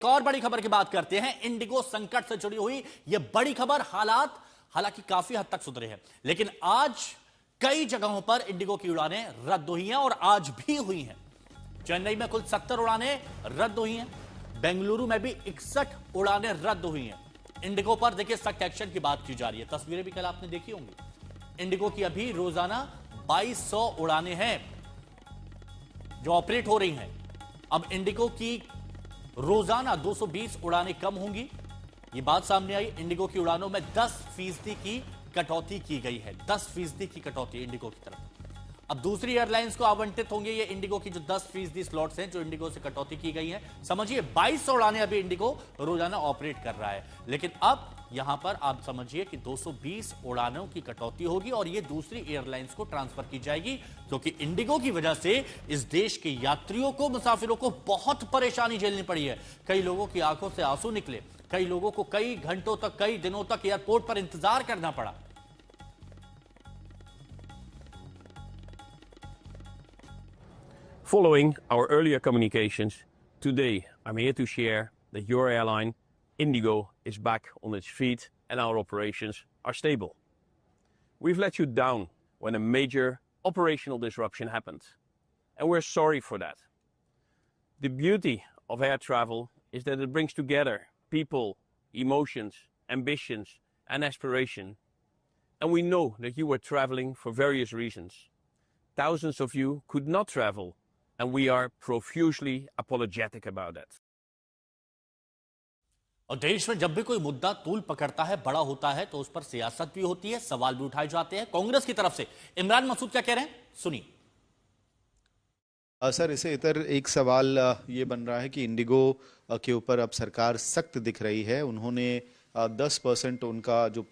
एक और बड़ी खबर की बात करते हैं। इंडिगो संकट से जुड़ी हुई यह बड़ी खबर। हालात हालांकि काफी हद तक सुधरे हैं, लेकिन आज कई जगहों पर इंडिगो की उड़ानें रद्द हुई हैं और आज भी हुई हैं। चेन्नई में कुल 70 उड़ानें रद्द हुई हैं। बेंगलुरु में भी 61 उड़ानें रद्द हुई हैं। इंडिगो पर देखिए सख्त एक्शन की बात की जा रही है। तस्वीरें भी कल आपने देखी होंगी। इंडिगो की अभी रोजाना 2200 उड़ानें हैं जो ऑपरेट हो रही हैं। अब इंडिगो की रोजाना 220 उड़ानें कम होंगी, यह बात सामने आई। इंडिगो की उड़ानों में 10% की कटौती की गई है। 10% की कटौती इंडिगो की तरफ। अब दूसरी एयरलाइंस को आवंटित होंगे ये इंडिगो की जो 10% स्लॉट्स हैं जो इंडिगो से कटौती की गई है। समझिए 2200 उड़ानें अभी इंडिगो रोजाना ऑपरेट कर रहा है, लेकिन अब यहां पर आप समझिए कि 220 उड़ानों की कटौती होगी और ये दूसरी एयरलाइंस को ट्रांसफर की जाएगी, क्योंकि इंडिगो की वजह से इस देश के यात्रियों को, मुसाफिरों को बहुत परेशानी झेलनी पड़ी है। कई लोगों की आंखों से आंसू निकले, कई लोगों को कई घंटों तक, कई दिनों तक एयरपोर्ट पर इंतजार करना पड़ा। Following our earlier communications, today I'm here to share that your airline, Indigo, is back on its feet and our operations are stable. We've let you down when a major operational disruption happened, and we're sorry for that. The beauty of air travel is that it brings together people, emotions, ambitions, and aspiration. And we know that you were traveling for various reasons. Thousands of you could not travel, and we are profusely apologetic about that. और देश में जब भी कोई मुद्दा तूल पकड़ता है, बड़ा होता है, तो उस पर सियासत भी होती है, सवाल भी उठाए जाते हैं। कांग्रेस की तरफ से इमरान मसूद क्या कह रहे हैं, सुनिए। सर, इसे इतर एक सवाल ये बन रहा है कि इंडिगो के ऊपर अब सरकार सख्त दिख रही है। उन्होंने 10% उनका जो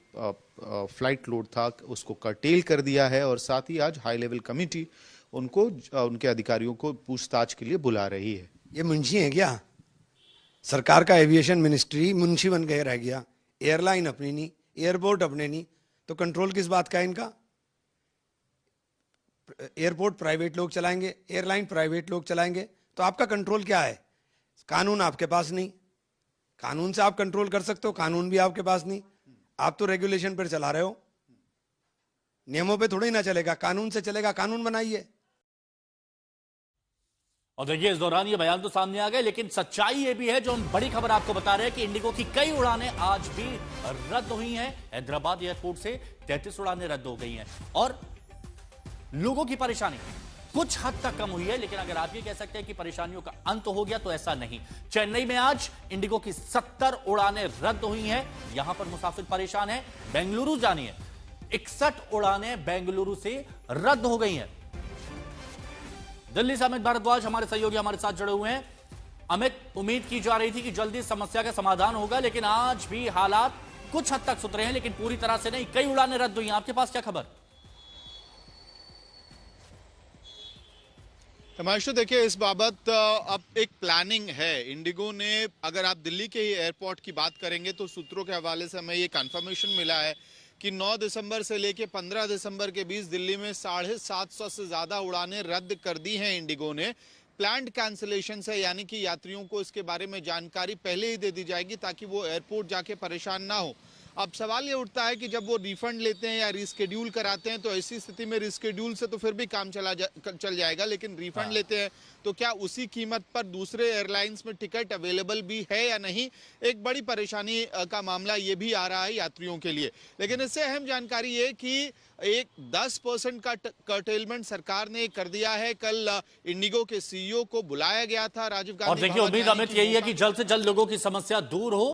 फ्लाइट लोड था उसको कर्टेल कर दिया है और साथ ही आज हाई लेवल कमेटी उनको, उनके अधिकारियों को पूछताछ के लिए बुला रही है। ये मुंशी है क्या? सरकार का एविएशन मिनिस्ट्री मुंशी बन गया रह गया। एयरलाइन अपनी नहीं, एयरपोर्ट अपने नहीं, तो कंट्रोल किस बात का है इनका? एयरपोर्ट प्राइवेट लोग चलाएंगे, एयरलाइन प्राइवेट लोग चलाएंगे, तो आपका कंट्रोल क्या है? कानून आपके पास नहीं। कानून से आप कंट्रोल कर सकते हो, कानून भी आपके पास नहीं। आप तो रेगुलेशन पर चला रहे हो, नियमों पे थोड़ी ना चलेगा, कानून से चलेगा। कानून बनाइए। और देखिए इस दौरान ये बयान तो सामने आ गए, लेकिन सच्चाई ये भी है जो हम बड़ी खबर आपको बता रहे हैं कि इंडिगो की कई उड़ानें आज भी रद्द हुई हैं। हैदराबाद एयरपोर्ट से 33 उड़ानें रद्द हो गई हैं और लोगों की परेशानी कुछ हद तक कम हुई है। लेकिन अगर आप ये कह सकते हैं कि परेशानियों का अंत हो गया, तो ऐसा नहीं। चेन्नई में आज इंडिगो की 70 उड़ानें रद्द हुई हैं। यहां पर मुसाफिर परेशान है। बेंगलुरु जानिए, 61 उड़ानें बेंगलुरु से रद्द हो गई हैं। दिल्ली से अमित भारद्वाज हमारे सहयोगी हमारे साथ जुड़े हुए हैं। अमित, उम्मीद की जा रही थी कि जल्दी समस्या का समाधान होगा, लेकिन आज भी हालात कुछ हद तक सुधरे हैं, लेकिन पूरी तरह से नहीं। कई उड़ानें रद्द हुई हैं। आपके पास क्या खबर? हिमांशु, देखिए इस बाबत अब एक प्लानिंग है। इंडिगो ने, अगर आप दिल्ली के ही एयरपोर्ट की बात करेंगे तो सूत्रों के हवाले से हमें ये कंफर्मेशन मिला है कि 9 दिसंबर से लेकर 15 दिसंबर के बीच दिल्ली में 750 से ज्यादा उड़ानें रद्द कर दी हैं इंडिगो ने। प्लान्ड कैंसिलेशन है, यानी कि यात्रियों को इसके बारे में जानकारी पहले ही दे दी जाएगी ताकि वो एयरपोर्ट जाके परेशान ना हो। अब सवाल ये उठता है कि जब वो रिफंड लेते हैं या रिस्केड्यूल कराते हैं, तो ऐसी स्थिति में रिस्केड्यूल से तो फिर भी काम चल जाएगा, लेकिन रिफंड लेते हैं तो क्या उसी कीमत पर दूसरे एयरलाइंस में टिकट अवेलेबल भी है या नहीं? एक बड़ी परेशानी का मामला ये भी आ रहा है यात्रियों के लिए। लेकिन इससे अहम जानकारी ये कि एक 10% का कर्टेलमेंट सरकार ने कर दिया है। कल इंडिगो के सीईओ को बुलाया गया था राजीव गांधी। और देखिए उम्मीद अमित यही है कि जल्द से जल्द लोगों की समस्या दूर हो।